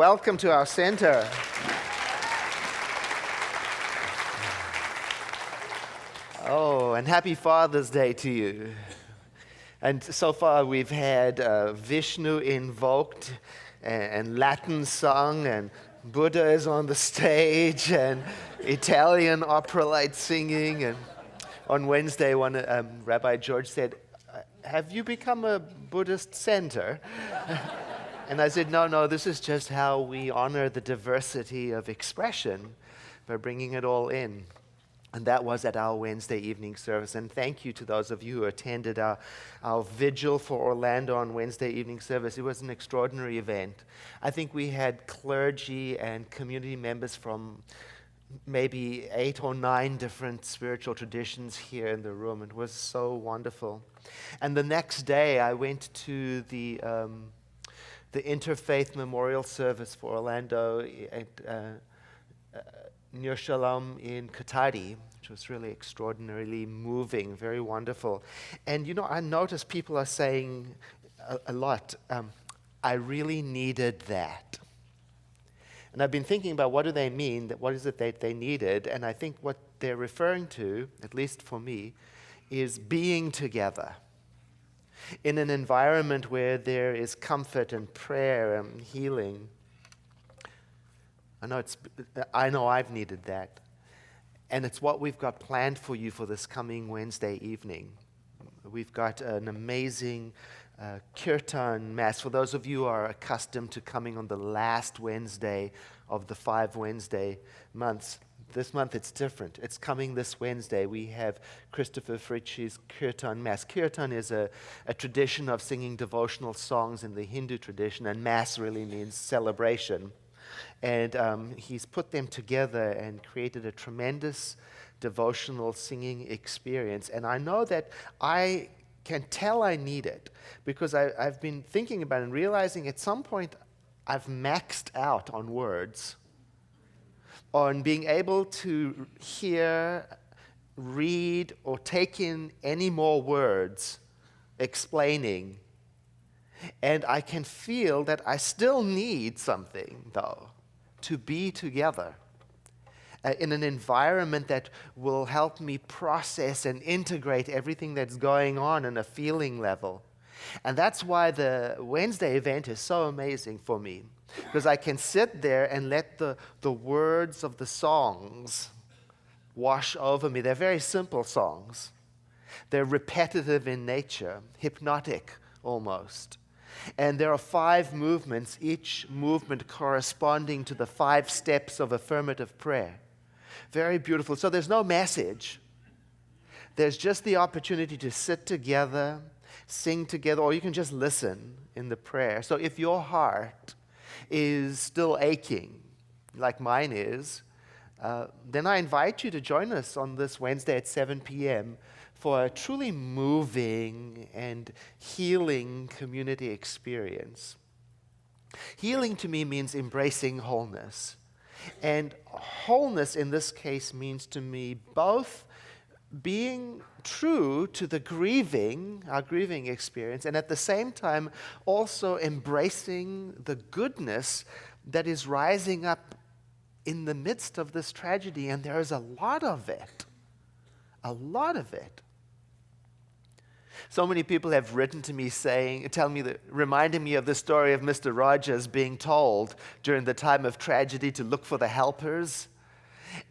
welcome to our center. Oh, and happy Father's Day to you. And so far we've had Vishnu invoked and Latin sung, and Buddha is on the stage, and Italian opera light singing. And on Wednesday, Rabbi George said, "Have you become a Buddhist center?" And I said, no, this is just how we honor the diversity of expression by bringing it all in. And that was at our Wednesday evening service. And thank you to those of you who attended our vigil for Orlando on Wednesday evening service. It was an extraordinary event. I think we had clergy and community members from maybe 8 or 9 different spiritual traditions here in the room. It was so wonderful. And the next day, I went to the Interfaith Memorial Service for Orlando at Ner Shalom in Katari, which was really extraordinarily moving, very wonderful. And I noticed people are saying a lot, I really needed that. And I've been thinking about what do they mean, what is it that they needed, and I think what they're referring to, at least for me, is being together in an environment where there is comfort and prayer and healing. I know I've needed that. And it's what we've got planned for you for this coming Wednesday evening. We've got an amazing kirtan mass. For those of you who are accustomed to coming on the last Wednesday of the 5 Wednesday months, this month it's different. It's coming this Wednesday. We have Christopher Fritsch's Kirtan Mass. Kirtan is a tradition of singing devotional songs in the Hindu tradition, and Mass really means celebration. And he's put them together and created a tremendous devotional singing experience. And I know that I can tell I need it because I've been thinking about it and realizing at some point I've maxed out on words, on being able to hear, read, or take in any more words explaining. And I can feel that I still need something, though, to be together in an environment that will help me process and integrate everything that's going on a feeling level. And that's why the Wednesday event is so amazing for me, because I can sit there and let the words of the songs wash over me. They're very simple songs. They're repetitive in nature, hypnotic almost. And there are 5 movements, each movement corresponding to the 5 steps of affirmative prayer. Very beautiful. So there's no message. There's just the opportunity to sit together, sing together, or you can just listen in the prayer. So if your heart is still aching, like mine is, then I invite you to join us on this Wednesday at 7 p.m. for a truly moving and healing community experience. Healing to me means embracing wholeness. And wholeness in this case means to me both being true to our grieving experience, and at the same time also embracing the goodness that is rising up in the midst of this tragedy, and there is a lot of it. A lot of it. So many people have written to me reminding me of the story of Mr. Rogers being told during the time of tragedy to look for the helpers.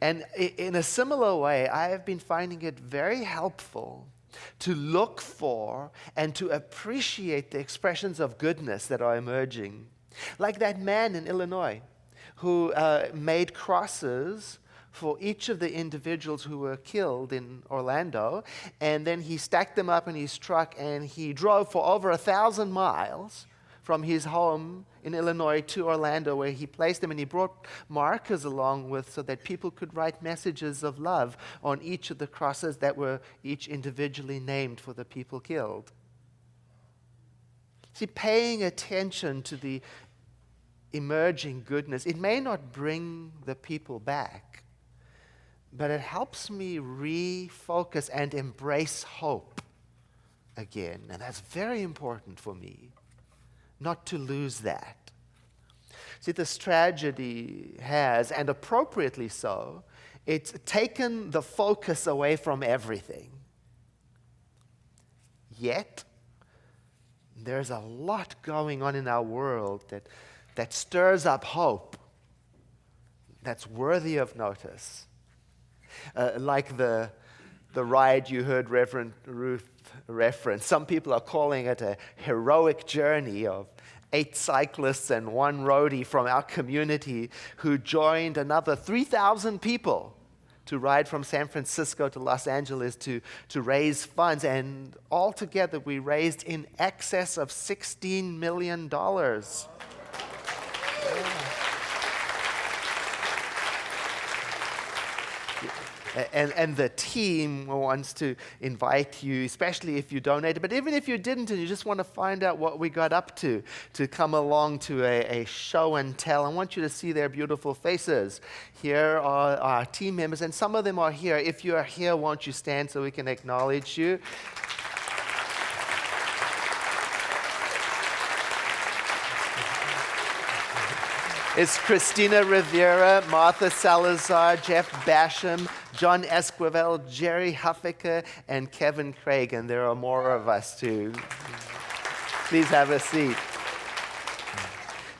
And in a similar way, I have been finding it very helpful to look for and to appreciate the expressions of goodness that are emerging. Like that man in Illinois who made crosses for each of the individuals who were killed in Orlando, and then he stacked them up in his truck and he drove for over 1,000 miles from his home in Illinois to Orlando, where he placed them, and he brought markers along with so that people could write messages of love on each of the crosses that were each individually named for the people killed. See, paying attention to the emerging goodness, it may not bring the people back, but it helps me refocus and embrace hope again. And that's very important for me, not to lose that. See, this tragedy has, and appropriately so, it's taken the focus away from everything. Yet, there's a lot going on in our world that stirs up hope, that's worthy of notice. Like the ride you heard Reverend Ruth reference. Some people are calling it a heroic journey of 8 cyclists and 1 roadie from our community who joined another 3,000 people to ride from San Francisco to Los Angeles to raise funds. And altogether, we raised in excess of $16 million. And the team wants to invite you, especially if you donated, but even if you didn't and you just want to find out what we got up to come along to a show and tell. I want you to see their beautiful faces. Here are our team members, and some of them are here. If you are here, won't you stand so we can acknowledge you? It's Christina Rivera, Martha Salazar, Jeff Basham, John Esquivel, Jerry Huffaker, and Kevin Craig, and there are more of us too. Please have a seat.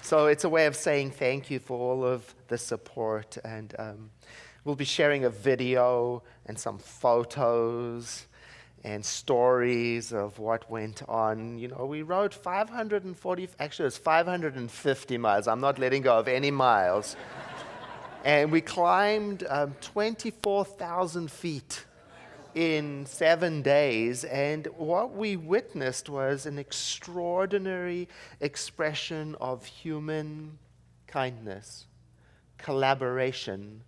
So it's a way of saying thank you for all of the support, and we'll be sharing a video and some photos and stories of what went on. You know, we rode 540, actually it was 550 miles. I'm not letting go of any miles. And we climbed 24,000 feet in 7 days. And what we witnessed was an extraordinary expression of human kindness, collaboration,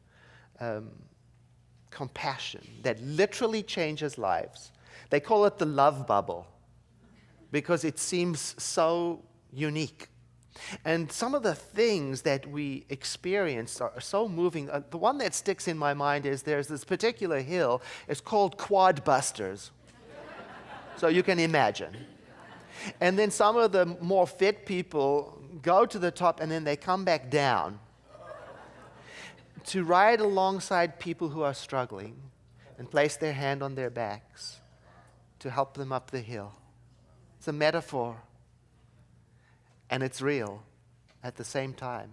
compassion that literally changes lives. They call it the love bubble because it seems so unique. And some of the things that we experienced are so moving. The one that sticks in my mind is there's this particular hill. It's called Quad Busters. So you can imagine. And then some of the more fit people go to the top and then they come back down to ride alongside people who are struggling and place their hand on their backs to help them up the hill. It's a metaphor, and it's real at the same time.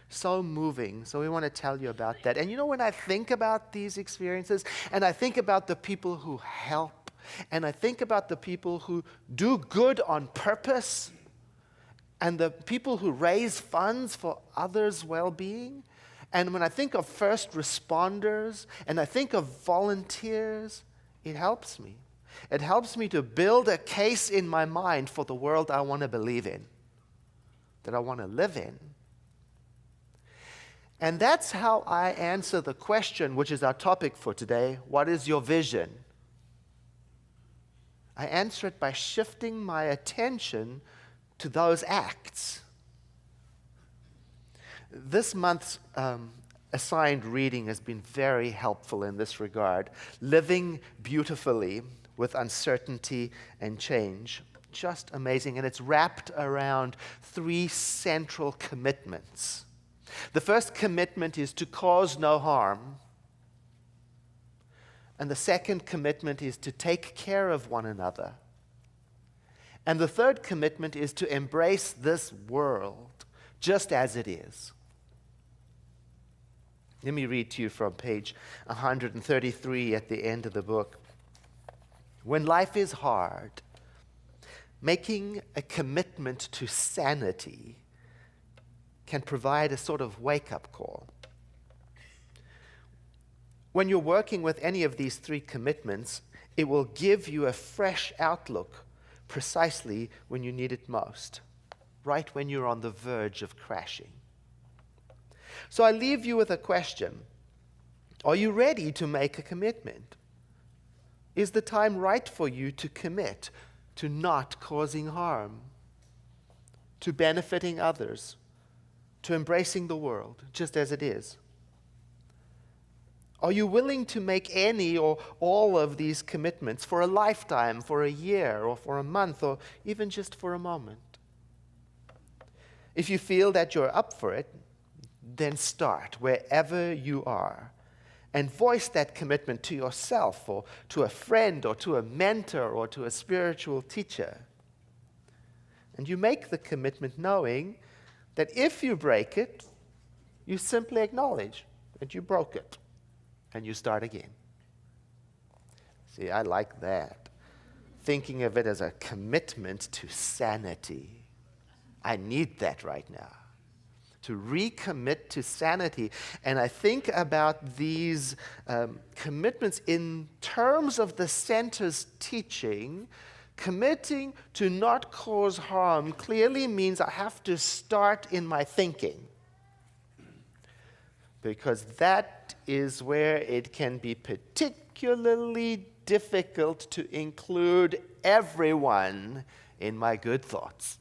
So moving. So we want to tell you about that. And you know, when I think about these experiences, and I think about the people who help, and I think about the people who do good on purpose, and the people who raise funds for others' well-being, and when I think of first responders, and I think of volunteers, it helps me. It helps me to build a case in my mind for the world I want to believe in, that I want to live in. And that's how I answer the question, which is our topic for today: what is your vision? I answer it by shifting my attention to those acts. This month's assigned reading has been very helpful in this regard. Living Beautifully with Uncertainty and Change. Just amazing. And it's wrapped around 3 central commitments. The first commitment is to cause no harm. And the second commitment is to take care of one another. And the third commitment is to embrace this world just as it is. Let me read to you from page 133 at the end of the book. When life is hard, making a commitment to sanity can provide a sort of wake-up call. When you're working with any of these 3 commitments, it will give you a fresh outlook precisely when you need it most, right when you're on the verge of crashing. So I leave you with a question. Are you ready to make a commitment? Is the time right for you to commit to not causing harm, to benefiting others, to embracing the world just as it is? Are you willing to make any or all of these commitments for a lifetime, for a year, or for a month, or even just for a moment? If you feel that you're up for it, then start wherever you are and voice that commitment to yourself or to a friend or to a mentor or to a spiritual teacher. And you make the commitment knowing that if you break it, you simply acknowledge that you broke it and you start again. See, I like that. Thinking of it as a commitment to sanity. I need that right now. To recommit to sanity. And I think about these commitments in terms of the center's teaching. Committing to not cause harm clearly means I have to start in my thinking. Because that is where it can be particularly difficult to include everyone in my good thoughts.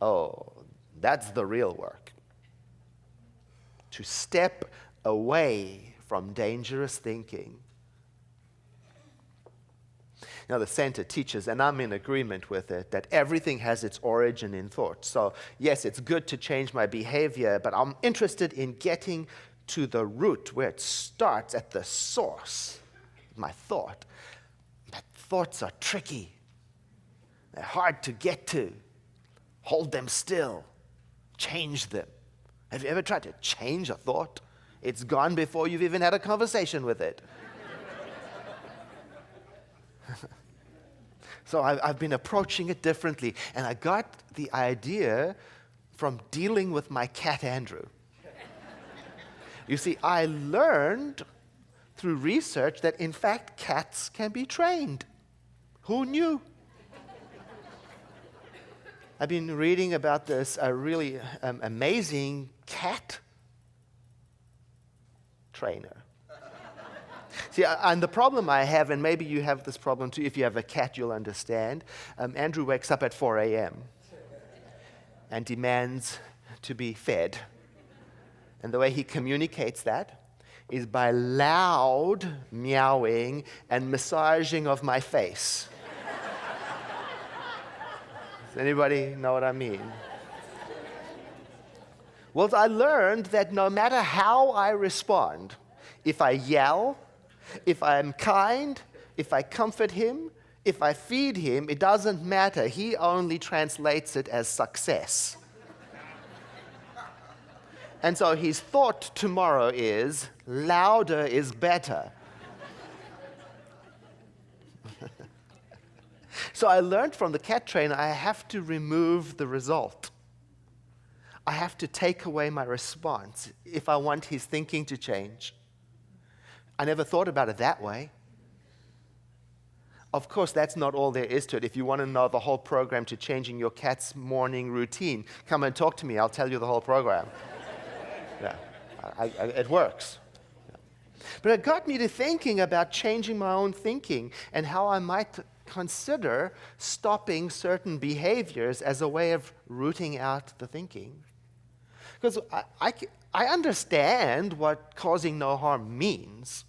Oh, that's the real work. To step away from dangerous thinking. Now, the center teaches, and I'm in agreement with it, that everything has its origin in thought. So, yes, it's good to change my behavior, but I'm interested in getting to the root where it starts at the source, my thought. But thoughts are tricky. They're hard to get to. Hold them still. Change them. Have you ever tried to change a thought? It's gone before you've even had a conversation with it. So I've been approaching it differently. And I got the idea from dealing with my cat, Andrew. You see, I learned through research that, in fact, cats can be trained. Who knew? I've been reading about this really amazing cat trainer. See, and the problem I have, and maybe you have this problem too, if you have a cat, you'll understand. Andrew wakes up at 4 a.m. and demands to be fed. And the way he communicates that is by loud meowing and massaging of my face. Does anybody know what I mean? Well, I learned that no matter how I respond, if I yell, if I'm kind, if I comfort him, if I feed him, it doesn't matter. He only translates it as success. And so his thought tomorrow is, louder is better. So I learned from the cat trainer, I have to remove the result. I have to take away my response if I want his thinking to change. I never thought about it that way. Of course, that's not all there is to it. If you want to know the whole program to changing your cat's morning routine, come and talk to me. I'll tell you the whole program. Yeah, it works. Yeah. But it got me to thinking about changing my own thinking and how I might consider stopping certain behaviors as a way of rooting out the thinking. Because I understand what causing no harm means.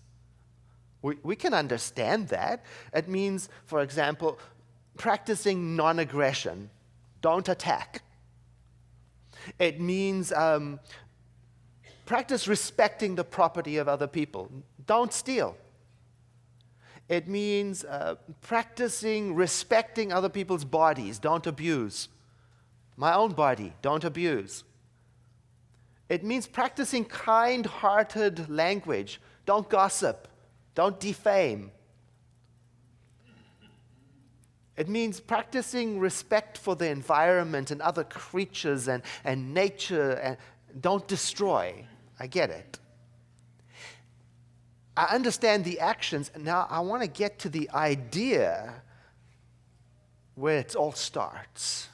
We can understand that. It means, for example, practicing non-aggression. Don't attack. It means practice respecting the property of other people. Don't steal. It means practicing respecting other people's bodies. Don't abuse. My own body, don't abuse. It means practicing kind-hearted language. Don't gossip. Don't defame. It means practicing respect for the environment and other creatures and nature. And don't destroy. I get it. I understand the actions, and now I want to get to the idea where it all starts.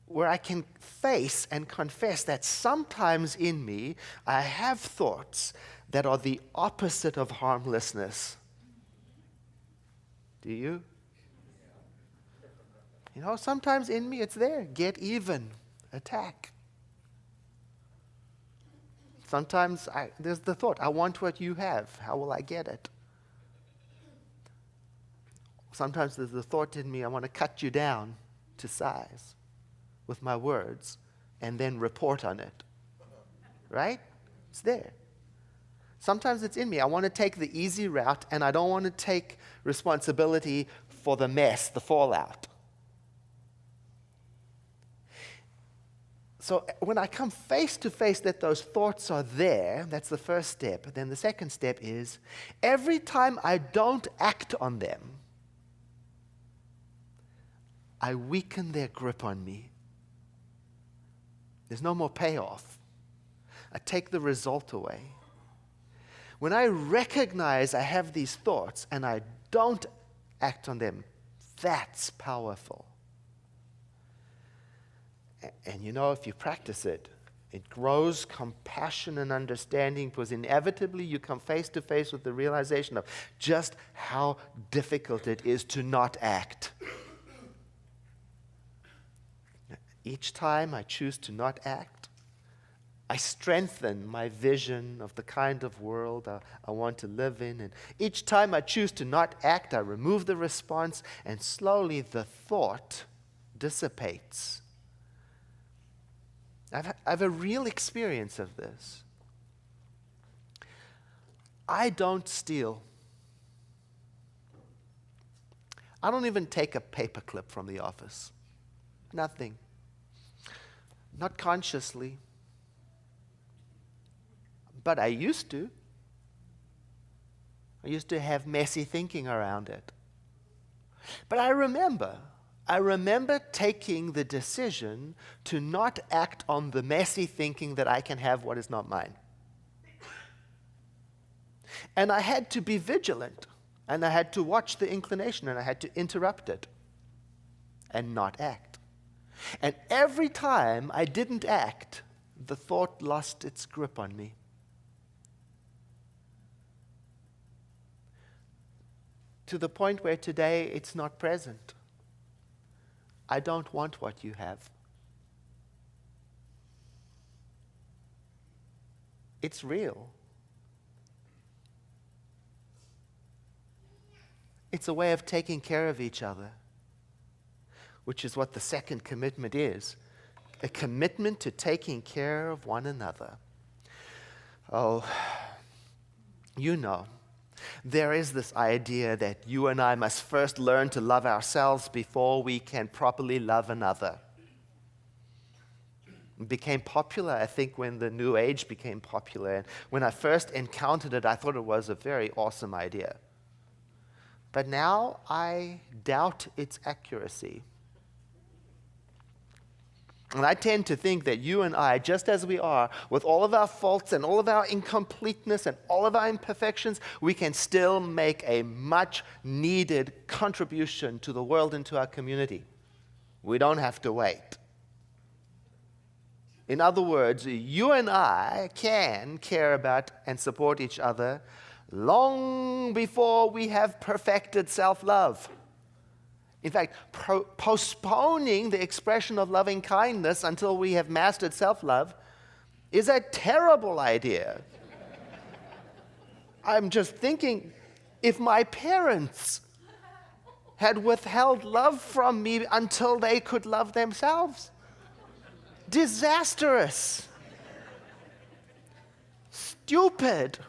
Where I can face and confess that sometimes in me I have thoughts that are the opposite of harmlessness. Do you? You know, sometimes in me it's there. Get even. Attack. Sometimes there's the thought, I want what you have. How will I get it? Sometimes there's the thought in me, I want to cut you down to size with my words and then report on it. Right? It's there. Sometimes it's in me. I want to take the easy route, and I don't want to take responsibility for the mess, the fallout. So when I come face to face that those thoughts are there, that's the first step. Then the second step is, every time I don't act on them, I weaken their grip on me. There's no more payoff. I take the result away. When I recognize I have these thoughts and I don't act on them, that's powerful. And if you practice it, it grows compassion and understanding, because inevitably you come face to face with the realization of just how difficult it is to not act. Each time I choose to not act, I strengthen my vision of the kind of world I want to live in. And each time I choose to not act, I remove the response, and slowly the thought dissipates. I have a real experience of this. I don't steal. I don't even take a paperclip from the office. Nothing. Not consciously. But I used to. I used to have messy thinking around it. But I remember taking the decision to not act on the messy thinking that I can have what is not mine. And I had to be vigilant, and I had to watch the inclination, and I had to interrupt it and not act. And every time I didn't act, the thought lost its grip on me. To the point where today it's not present. I don't want what you have. It's real. It's a way of taking care of each other, which is what the second commitment is. A commitment to taking care of one another. Oh, there is this idea that you and I must first learn to love ourselves before we can properly love another. It became popular, I think, when the New Age became popular. And when I first encountered it, I thought it was a very awesome idea. But now I doubt its accuracy. And I tend to think that you and I, just as we are, with all of our faults and all of our incompleteness and all of our imperfections, we can still make a much needed contribution to the world and to our community. We don't have to wait. In other words, you and I can care about and support each other long before we have perfected self-love. In fact, postponing the expression of loving kindness until we have mastered self-love is a terrible idea. I'm just thinking, if my parents had withheld love from me until they could love themselves, disastrous, stupid.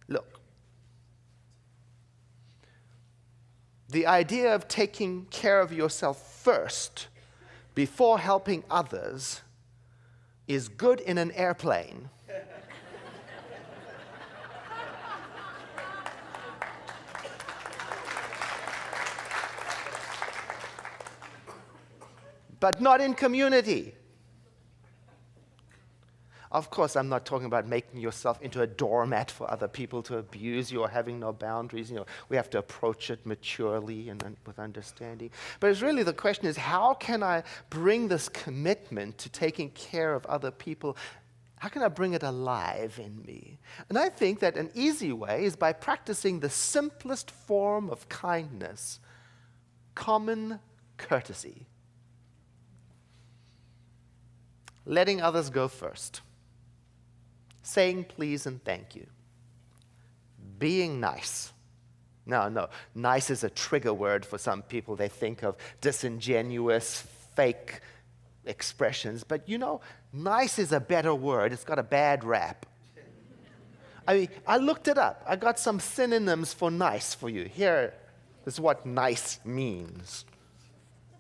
Look. The idea of taking care of yourself first before helping others is good in an airplane. But not in community. Of course, I'm not talking about making yourself into a doormat for other people to abuse you or having no boundaries. We have to approach it maturely and with understanding. But it's really the question is, how can I bring this commitment to taking care of other people, how can I bring it alive in me? And I think that an easy way is by practicing the simplest form of kindness, common courtesy. Letting others go first. Saying please and thank you. Being nice. No, no. Nice is a trigger word for some people. They think of disingenuous, fake expressions. But nice is a better word. It's got a bad rap. I mean, I looked it up. I got some synonyms for nice for you. Here is what nice means: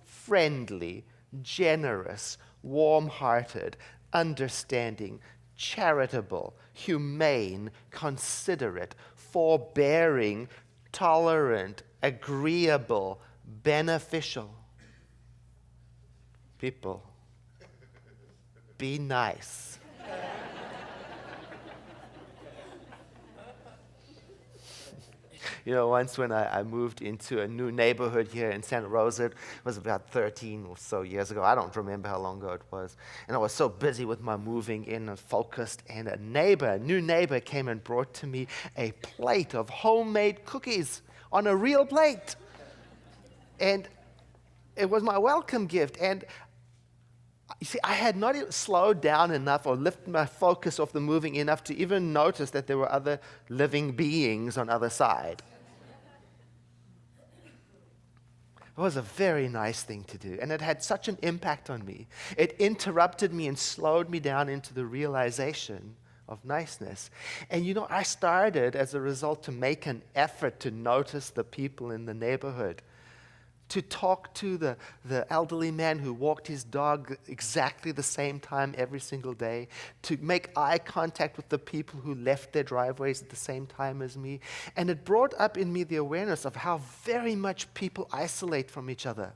friendly, generous, warm-hearted, understanding, charitable, humane, considerate, forbearing, tolerant, agreeable, beneficial. People, be nice. Once when I moved into a new neighborhood here in Santa Rosa, it was about 13 or so years ago. I don't remember how long ago it was. And I was so busy with my moving in and focused, and a new neighbor came and brought to me a plate of homemade cookies on a real plate. And it was my welcome gift. And you see, I had not even slowed down enough or lifted my focus off the moving enough to even notice that there were other living beings on the other side. It was a very nice thing to do, and it had such an impact on me. It interrupted me and slowed me down into the realization of niceness. And I started, as a result, to make an effort to notice the people in the neighborhood, to talk to the elderly man who walked his dog exactly the same time every single day, to make eye contact with the people who left their driveways at the same time as me. And it brought up in me the awareness of how very much people isolate from each other.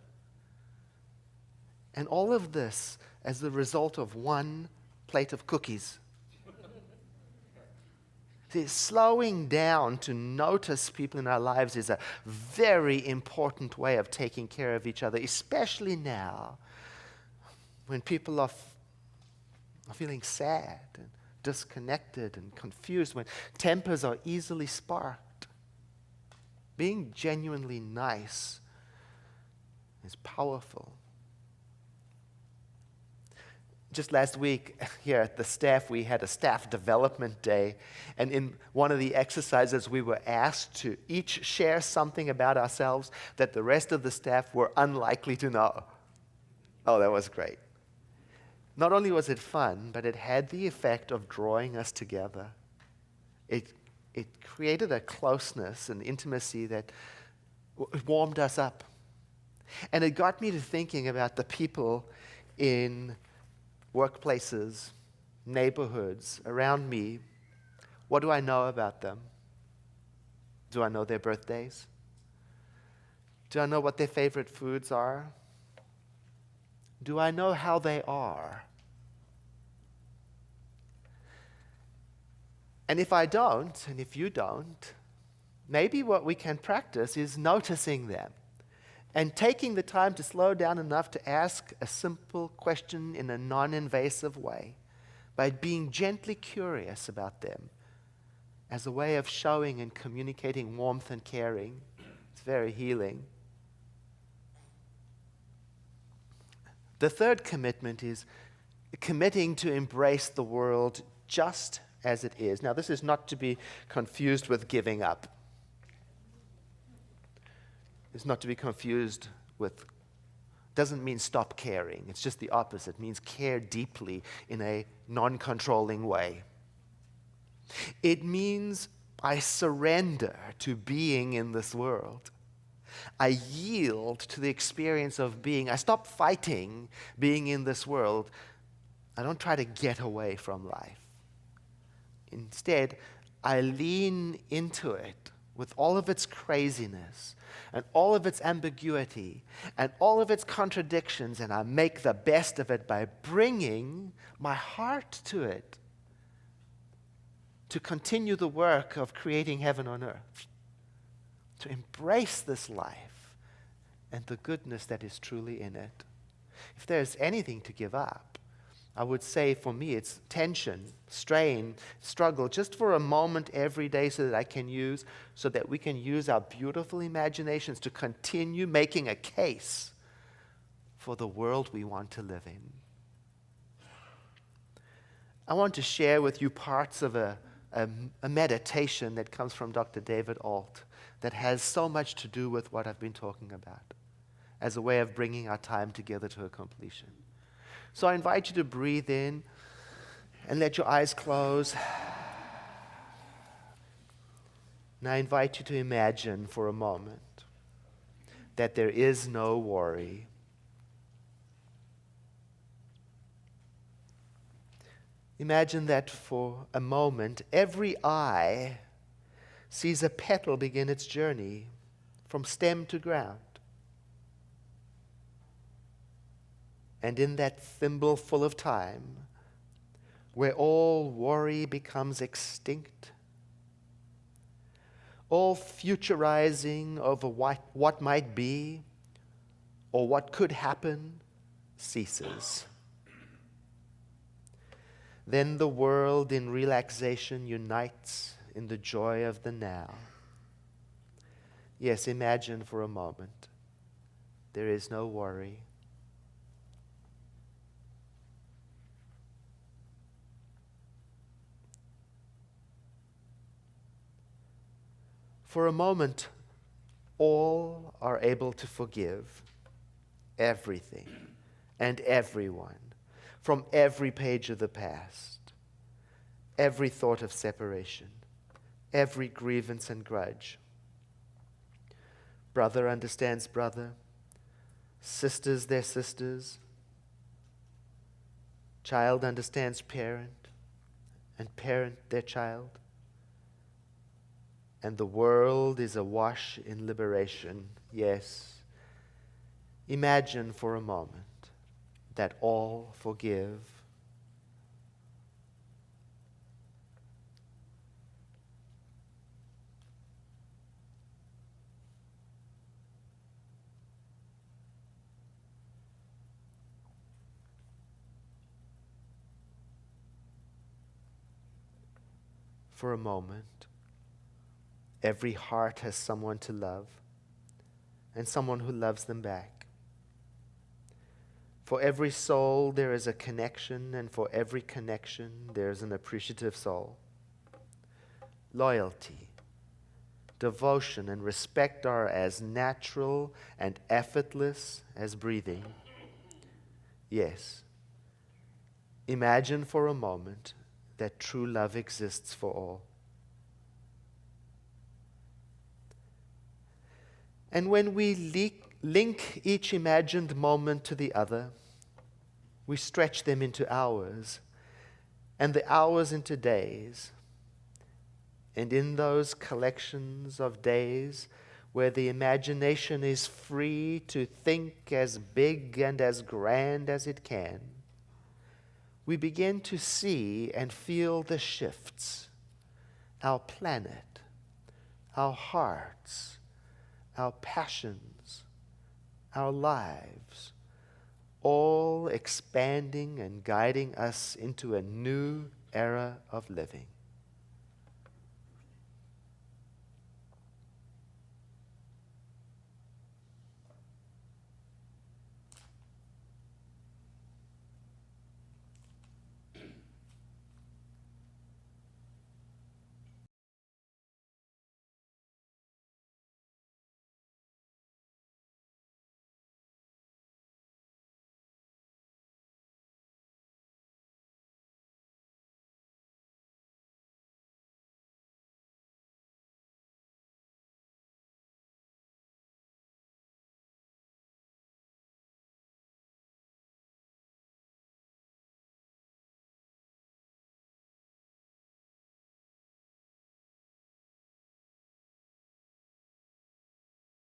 And all of this as the result of one plate of cookies. See, slowing down to notice people in our lives is a very important way of taking care of each other, especially now when people are feeling sad and disconnected and confused, when tempers are easily sparked. Being genuinely nice is powerful. Just last week here at the staff, we had a staff development day. And in one of the exercises, we were asked to each share something about ourselves that the rest of the staff were unlikely to know. Oh, that was great. Not only was it fun, but it had the effect of drawing us together. It created a closeness and intimacy that warmed us up. And it got me to thinking about the people in workplaces, neighborhoods around me. What do I know about them? Do I know their birthdays? Do I know what their favorite foods are? Do I know how they are? And if I don't, and if you don't, maybe what we can practice is noticing them and taking the time to slow down enough to ask a simple question in a non-invasive way by being gently curious about them as a way of showing and communicating warmth and caring. It's very healing. The third commitment is committing to embrace the world just as it is. Now, this is not to be confused with giving up. It's not to be confused with, doesn't mean stop caring. It's just the opposite. It means care deeply in a non-controlling way. It means I surrender to being in this world. I yield to the experience of being. I stop fighting being in this world. I don't try to get away from life. Instead, I lean into it with all of its craziness and all of its ambiguity and all of its contradictions, and I make the best of it by bringing my heart to it to continue the work of creating heaven on earth, to embrace this life and the goodness that is truly in it. If there's anything to give up, I would say for me it's tension, strain, struggle, just for a moment every day so that we can use our beautiful imaginations to continue making a case for the world we want to live in. I want to share with you parts of a meditation that comes from Dr. David Alt. that has so much to do with what I've been talking about as a way of bringing our time together to a completion. So I invite you to breathe in and let your eyes close. And I invite you to imagine for a moment that there is no worry. Imagine that for a moment, every eye sees a petal begin its journey from stem to ground. And in that thimbleful of time, where all worry becomes extinct, all futurizing over what might be or what could happen ceases. Then the world in relaxation unites in the joy of the now. Yes, imagine for a moment. There is no worry. For a moment, all are able to forgive everything and everyone from every page of the past, every thought of separation, every grievance and grudge. Brother understands brother, sisters their sisters, child understands parent, and parent their child. And the world is awash in liberation. Yes. Imagine for a moment that all forgive. For a moment, every heart has someone to love and someone who loves them back. For every soul, there is a connection, and for every connection, there is an appreciative soul. Loyalty, devotion, and respect are as natural and effortless as breathing. Yes. Imagine for a moment that true love exists for all. And when we link each imagined moment to the other, we stretch them into hours, and the hours into days. And in those collections of days where the imagination is free to think as big and as grand as it can, we begin to see and feel the shifts. Our planet, our hearts, our passions, our lives, all expanding and guiding us into a new era of living.